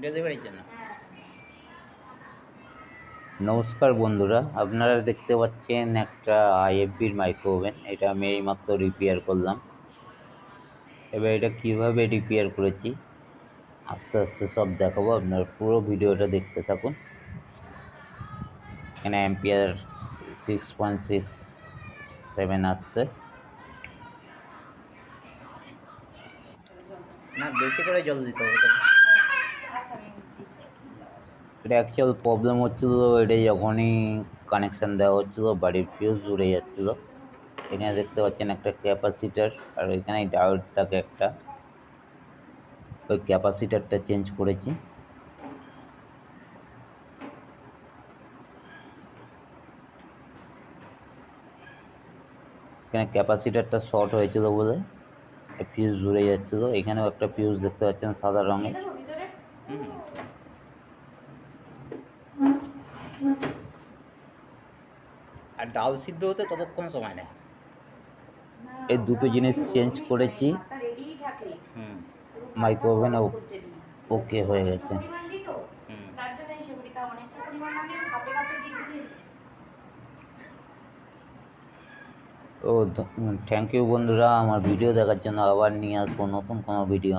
ডেলিভারির জন্য। নমস্কার বন্ধুরা, আপনারা দেখতে পাচ্ছেন একটা আইএফবির মাইক্রো ওভেন। এটা আমি এইমাত্র রিপেয়ার করলাম। এবার এটা কিভাবে রিপেয়ার করেছি আস্তে আস্তে সব দেখাবো, আপনারা পুরো ভিডিওটা দেখতে থাকুন। এখানে অ্যাম্পিয়ার 6.67 আসছে। না, বেশি করে জল দিতে হবে তো। এটা অ্যাকচুয়াল প্রবলেম হচ্ছিল, এটা যখনই কানেকশান দেওয়া হচ্ছিল বাড়ির ফিউজ উড়ে যাচ্ছিল। এখানে দেখতে পাচ্ছেন একটা ক্যাপাসিটার, আর এখানে ডায়োড থাকে একটা, ওই ক্যাপাসিটারটা চেঞ্জ করেছি। এখানে ক্যাপাসিটারটা শর্ট হয়েছিল বলে ফিউজ জুড়ে যাচ্ছিল। এখানেও একটা ফিউজ দেখতে পাচ্ছেন সাদা রঙের। আর ডাল সিদ্ধ হতে কতক্ষণ সময় নেয়? এই দুটো জিনিস চেঞ্জ করেছি, মাইক্রো ওভেন ওকে হয়ে গেছে। ও থ্যাংক ইউ বন্ধুরা, আমার ভিডিও দেখার জন্য। আবার নিয়ে আসবো নতুন কোনো ভিডিও।